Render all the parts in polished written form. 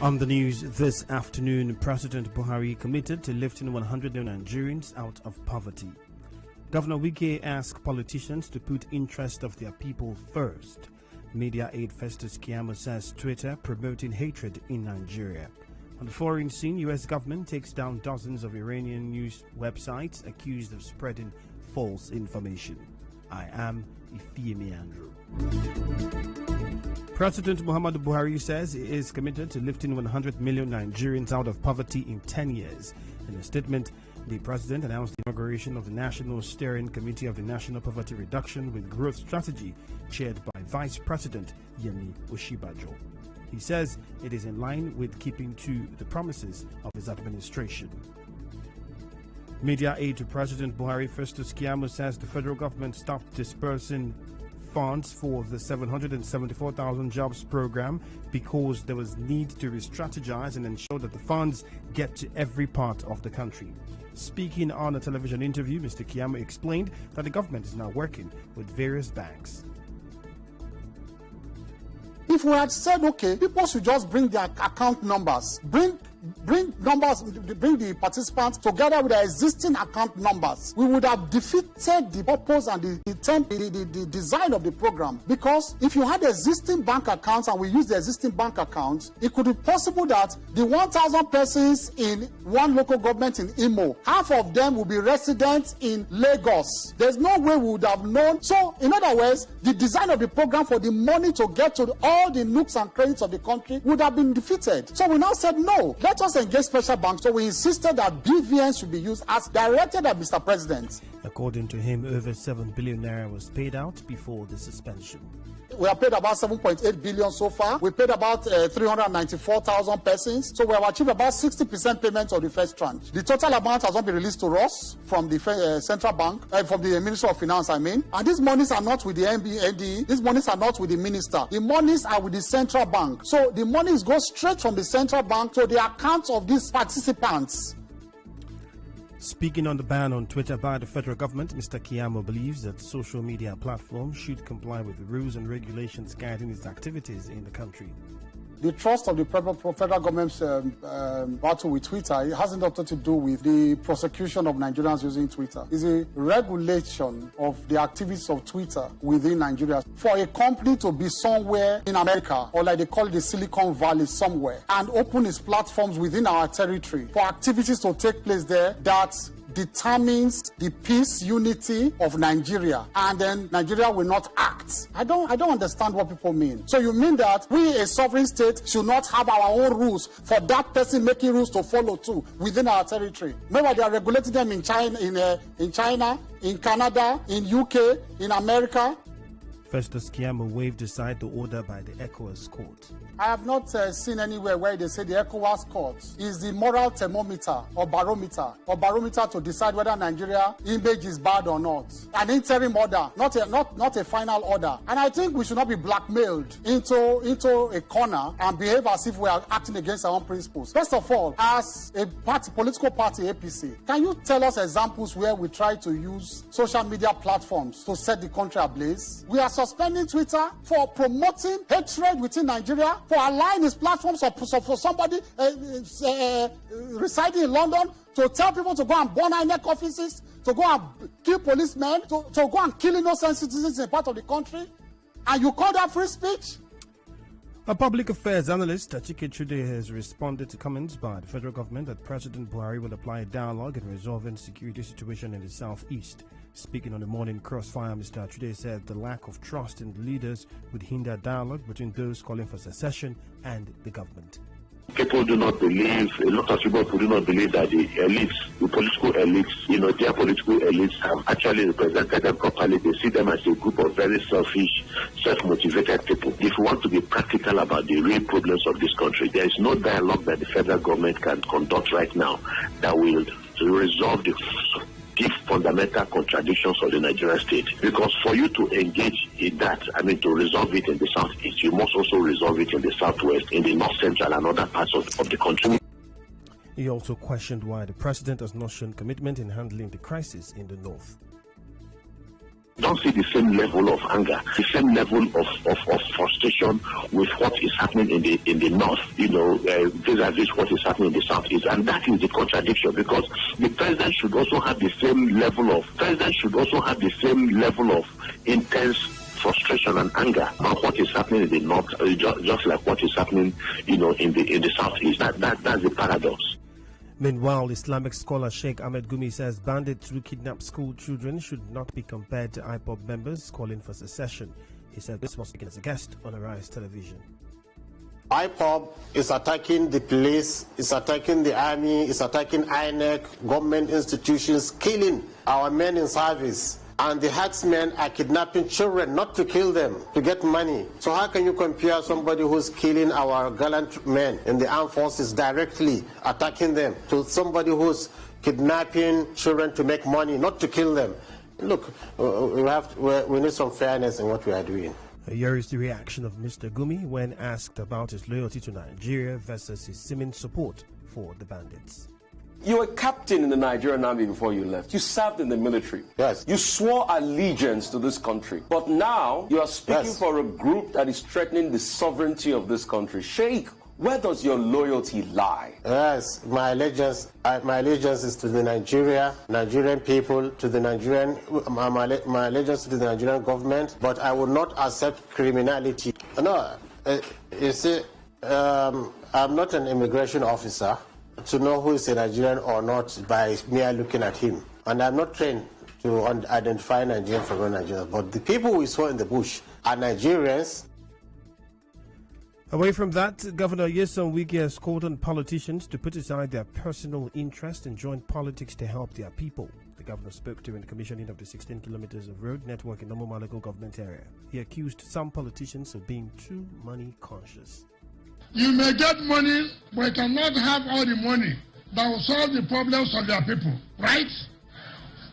On the news this afternoon, President Buhari committed to lifting 100 million Nigerians out of poverty. Governor Wike asked politicians to put interest of their people first. Media aide Festus Keyamo says Twitter promoting hatred in Nigeria. On the foreign scene, U.S. government takes down dozens of Iranian news websites accused of spreading false information. I am Ifiemi Andrew. President Muhammadu Buhari says he is committed to lifting 100 million Nigerians out of poverty in 10 years. In a statement, the president announced the inauguration of the National Steering Committee of the National Poverty Reduction with Growth Strategy, chaired by Vice President Yemi Oshibajo. He says it is in line with keeping to the promises of his administration. Media aide to President Buhari Festus Keyamo says the federal government stopped dispersing funds for the 774,000 jobs program because there was need to re-strategize and ensure that the funds get to every part of the country. Speaking on a television interview, Mr. Keyamo explained that the government is now working with various banks. If we had said, okay, people should just bring their account numbers, bring the participants together with their existing account numbers, we would have defeated the purpose and the design of the program. Because if you had existing bank accounts and we use the existing bank accounts, it could be possible that the 1,000 persons in one local government in Imo, half of them will be residents in Lagos. There's no way we would have known. So, in other words, the design of the program for the money to get to all the nooks and crannies of the country would have been defeated. So we now said, no, let us engage special banks. So we insisted that BVN should be used as directed by Mr. President. According to him, over 7 billion naira was paid out before the suspension. We have paid about 7.8 billion so far. We paid about 394,000 persons. So we have achieved about 60% payment of the first tranche. The total amount has not been released to us from the central bank, from the Ministry of Finance, I mean. And these monies are not with the NDE. These monies are not with the minister. The monies are with the central bank. So the monies go straight from the central bank to the accounts of these participants. Speaking on the ban on Twitter by the federal government, Mr. Keyamo believes that social media platforms should comply with the rules and regulations guiding its activities in the country. The trust of the federal government's battle with Twitter, it has nothing to do with the prosecution of Nigerians using Twitter. It's a regulation of the activities of Twitter within Nigeria. For a company to be somewhere in America, or like they call it the Silicon Valley somewhere, and open its platforms within our territory for activities to take place there, that determines the peace, unity of Nigeria, and then Nigeria will not act. I don't understand what people mean. So you mean that we, a sovereign state, should not have our own rules for that person making rules to follow too within our territory? Maybe they are regulating them in China, in Canada, in UK, in America. Festus Keyamo waved aside the order by the ECOWAS court. I have not seen anywhere where they say the ECOWAS court is the moral thermometer or barometer to decide whether Nigeria image is bad or not. An interim order, not a final order. And I think we should not be blackmailed into a corner and behave as if we are acting against our own principles. First of all, as a political party, APC, can you tell us examples where we try to use social media platforms to set the country ablaze? We are suspending Twitter for promoting hatred within Nigeria, for allowing its platforms for somebody residing in London to tell people to go and burn INEC offices, to go and kill policemen, to go and kill innocent citizens in a part of the country, and you call that free speech? A public affairs analyst, Chike Chude, has responded to comments by the federal government that President Buhari will apply dialogue in resolving security situation in the southeast. Speaking on the morning crossfire, Mr. Chude said the lack of trust in the leaders would hinder dialogue between those calling for secession and the government. People do not believe, a lot of people do not believe that the elites, the political elites, their political elites have actually represented them properly. They see them as a group of very selfish, self-motivated people. If we want to be practical about the real problems of this country, there is no dialogue that the federal government can conduct right now that will resolve the deep fundamental contradictions of the Nigerian state. Because for you to engage in that, to resolve it in the southeast, you must also resolve it in the southwest, in the north central and other parts of the country. He also questioned why the president has not shown commitment in handling the crisis in the north. don't see the same level of anger, the same level of frustration with what is happening in the north, vis-a-vis what is happening in the southeast. And that is the contradiction, because the president should also have the same level of intense frustration and anger about what is happening in the north, just like what is happening, in the southeast. That's the paradox. Meanwhile, Islamic scholar Sheikh Ahmed Gumi says bandits who kidnap school children should not be compared to IPOB members calling for secession. He said this was taken as a guest on Arise Television. IPOB is attacking the police, is attacking the army, is attacking INEC, government institutions, killing our men in service. And the herdsmen are kidnapping children, not to kill them, to get money. So how can you compare somebody who's killing our gallant men in the armed forces directly, attacking them, to somebody who's kidnapping children to make money, not to kill them? Look, we need some fairness in what we are doing. Here is the reaction of Mr. Gumi when asked about his loyalty to Nigeria versus his seeming support for the bandits. You were a captain in the Nigerian army before you left. You served in the military. Yes. You swore allegiance to this country. But now you are speaking for a group that is threatening the sovereignty of this country. Sheikh, where does your loyalty lie? Yes, my allegiance is to the Nigerian people, to the my allegiance to the Nigerian government. But I will not accept criminality. No, you see, I'm not an immigration officer to know who is a Nigerian or not by mere looking at him. And I'm not trained to identify Nigerian from non-Nigerians. But the people we saw in the bush are Nigerians. Away from that, Governor Nyesom Wike has called on politicians to put aside their personal interest and join politics to help their people. The governor spoke during the commissioning of the 16 kilometers of road network in Omoma local government area. He accused some politicians of being too money conscious. You may get money, but you cannot have all the money that will solve the problems of their people, right?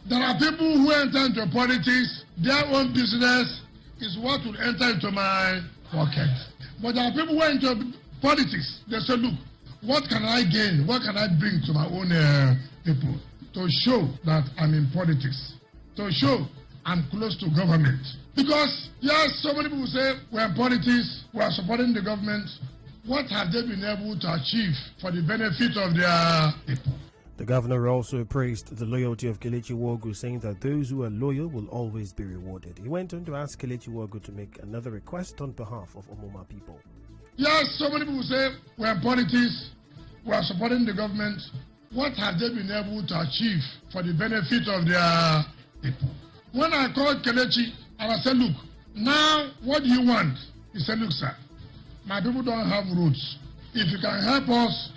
There are people who enter into politics, their own business is what will enter into my pocket. But there are people who enter into politics, they say, look, what can I gain? What can I bring to my own people? To show that I'm in politics, to show I'm close to government. Because, yes, so many people say we're in politics, we are supporting the government. What have they been able to achieve for the benefit of their people? The governor also praised the loyalty of Kelechi Wogu, saying that those who are loyal will always be rewarded. He went on to ask Kelechi Wogu to make another request on behalf of Omoma people. Yes, so many people say we're in politics, we are supporting the government. What have they been able to achieve for the benefit of their people? When I called Kelechi and I said, look, now what do you want? He said, look, sir, my people don't have roads. If you can help us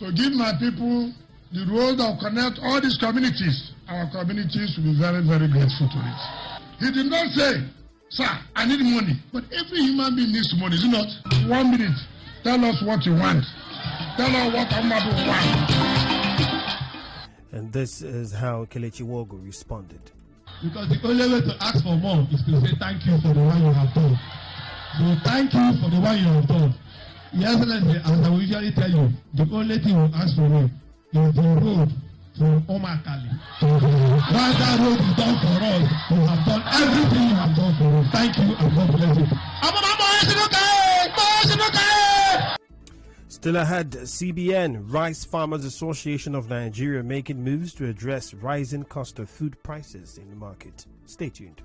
to give my people the road that will connect all these communities, our communities will be very, very grateful to it. He did not say, sir, I need money. But every human being needs money, is it not? 1 minute. Tell us what you want. Tell us what Amadu wants. And this is how Kelechi Wogu responded. Because the only way to ask for more is to say thank you for the one you have done. So thank you for the one you have done. Yes, as I will usually tell you, the only thing we ask for you is the road from Omakali. Once that road is done for us, you have done everything you have done for us. Thank you and God bless you. Still ahead, CBN, Rice Farmers Association of Nigeria, making moves to address rising cost of food prices in the market. Stay tuned.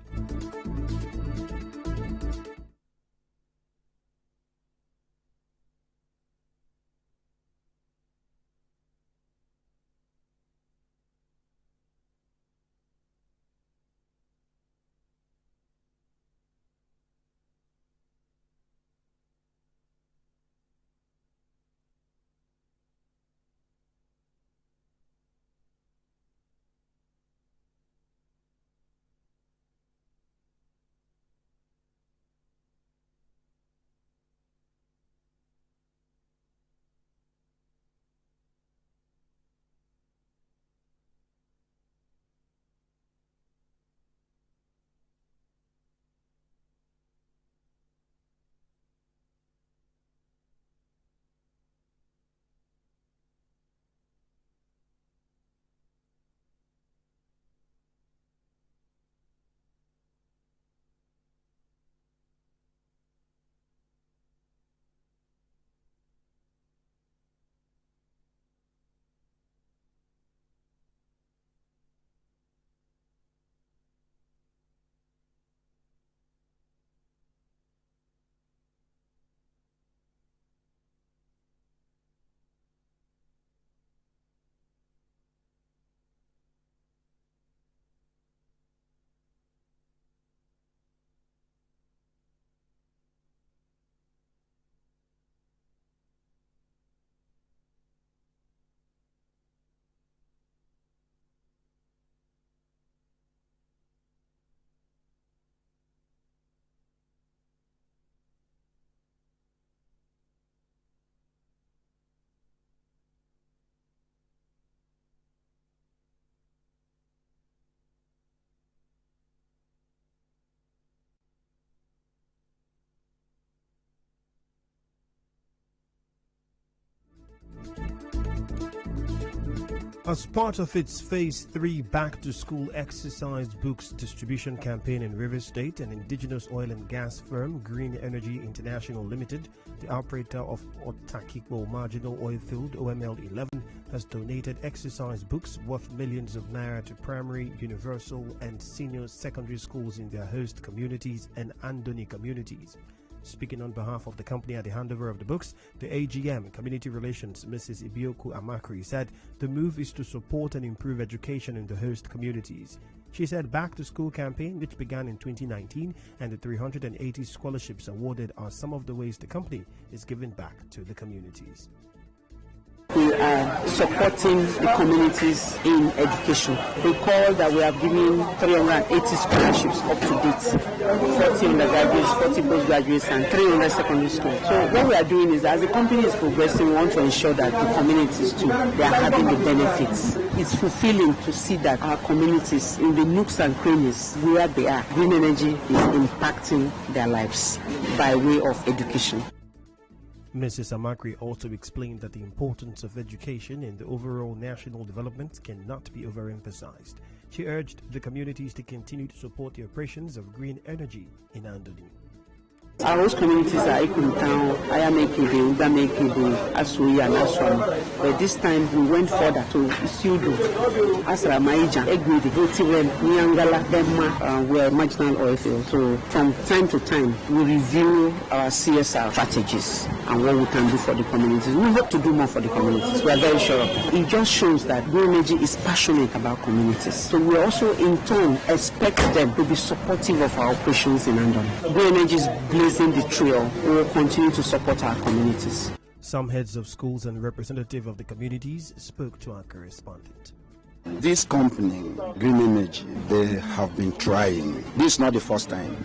As part of its Phase 3 back-to-school exercise books distribution campaign in Rivers State, an indigenous oil and gas firm, Green Energy International Limited, the operator of Otakikbo Marginal Oil Field OML 11, has donated exercise books worth millions of naira to primary, universal and senior secondary schools in their host communities and Andoni communities. Speaking on behalf of the company at the handover of the books, the AGM Community Relations, Mrs. Ibioku Amakri, said the move is to support and improve education in the host communities. She said Back to School campaign, which began in 2019, and the 380 scholarships awarded are some of the ways the company is giving back to the communities. We are supporting the communities in education. Recall that we have given 380 scholarships up to date, 40 undergraduates, 40 postgraduates, and 300 secondary schools. So what we are doing is, as the company is progressing, we want to ensure that the communities too, they are having the benefits. It's fulfilling to see that our communities, in the nooks and crannies where they are, green energy is impacting their lives by way of education. Mrs. Amakri also explained that the importance of education in the overall national development cannot be overemphasized. She urged the communities to continue to support the operations of green energy in Andoni. Our host communities are Ikuntown, Ayamekibu, Udamekibu, Asui, and Aswam. But this time we went further to Isiudu, Asramaija, Egwidi, Otiwen, Nyangala, Denma, were marginal oil fields. So from time to time we review our CSR strategies and what we can do for the communities. We hope to do more for the communities. We are very sure of that. It just shows that Green Energy is passionate about communities. So we also in turn expect them to be supportive of our operations in Andoni. Green Energy is blazing the trail. We will continue to support our communities. Some heads of schools and representative of the communities spoke to our correspondent. This company, Green Energy, they have been trying. This is not the first time.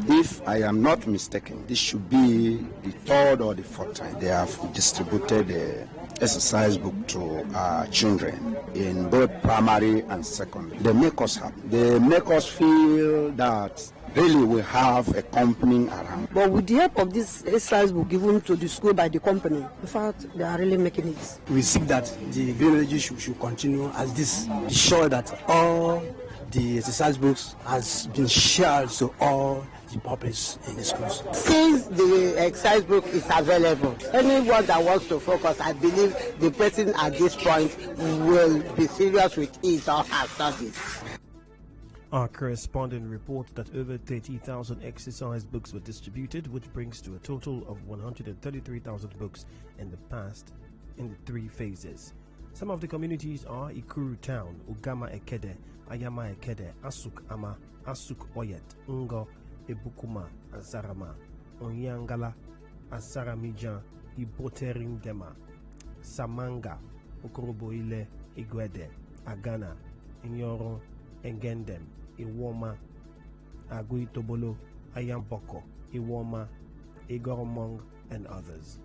If I am not mistaken, this should be the third or the fourth time they have distributed the exercise book to our children in both primary and secondary. They make us happy. They make us feel that really we have a company around. But with the help of this exercise book given to the school by the company, in fact, they are really making it. We seek that the Green Energy should continue as this. Be sure that all the exercise books has been shared to all the pupils in the schools. Since the exercise book is available, anyone that wants to focus, I believe the person at this point will be serious with his or her studies. Our correspondent reports that over 30,000 exercise books were distributed, which brings to a total of 133,000 books in the past in the 3 phases. Some of the communities are Ikuru Town, Ugama Ekede, Ayama Ekede, Asuk Ama, Asuk Oyet, Ngo, Ebukuma, Azarama, Onyangala, Asaramija, Iboteringema, Samanga, Okoroboile, Igwede, Agana, Inyoro, Engendem, Iwoma, Aguitobolo, Ayamboko, Iwoma, Igoromong, and others.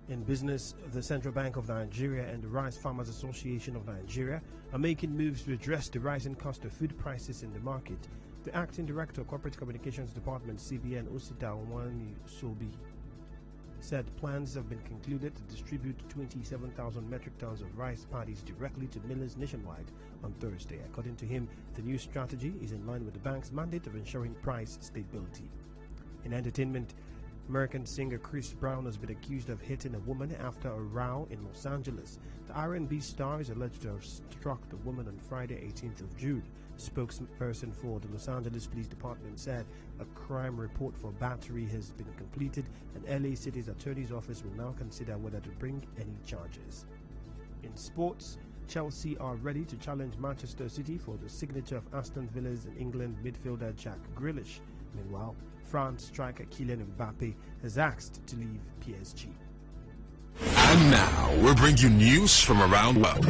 In business, the Central Bank of Nigeria and the Rice Farmers Association of Nigeria are making moves to address the rising cost of food prices in the market. The Acting Director of Corporate Communications Department, CBN, Osita Onwani Sobi, said plans have been concluded to distribute 27,000 metric tons of rice paddies directly to millers nationwide on Thursday. According to him, the new strategy is in line with the bank's mandate of ensuring price stability. In entertainment, American singer Chris Brown has been accused of hitting a woman after a row in Los Angeles. The R&B star is alleged to have struck the woman on Friday, 18th of June. Spokesperson for the Los Angeles Police Department said a crime report for battery has been completed and LA City's attorney's office will now consider whether to bring any charges. In sports, Chelsea are ready to challenge Manchester City for the signature of Aston Villa's and England midfielder Jack Grealish. Meanwhile, France striker Kylian Mbappe has asked to leave PSG. And now we'll bring you news from around the world.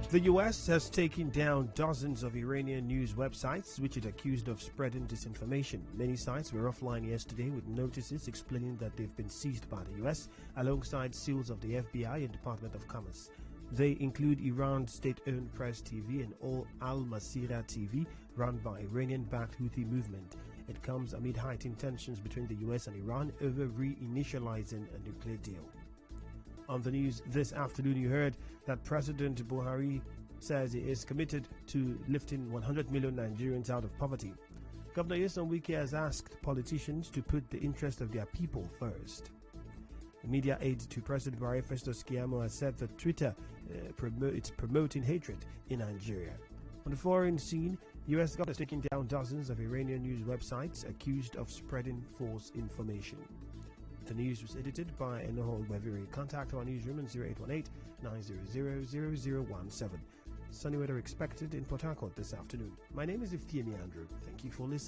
The U.S. has taken down dozens of Iranian news websites which it accused of spreading disinformation. Many sites were offline yesterday with notices explaining that they've been seized by the U.S. alongside seals of the FBI and Department of Commerce. They include Iran's state-owned Press TV and Al Masirah TV, run by Iranian-backed Houthi movement. It comes amid heightened tensions between the US and Iran over reinitializing a nuclear deal. On the news this afternoon, you heard that President Buhari says he is committed to lifting 100 million Nigerians out of poverty. Governor Nyesom Wike has asked politicians to put the interest of their people first. The media aide to President Buhari, Festus Keyamo, has said that Twitter is promoting hatred in Nigeria. On the foreign scene, U.S. government is taking down dozens of Iranian news websites accused of spreading false information. The news was edited by Enohol Weviri. Contact our newsroom on 0818-900-0017. Sunny weather expected in Port Harcourt this afternoon. My name is Ifiemi Andrew. Thank you for listening.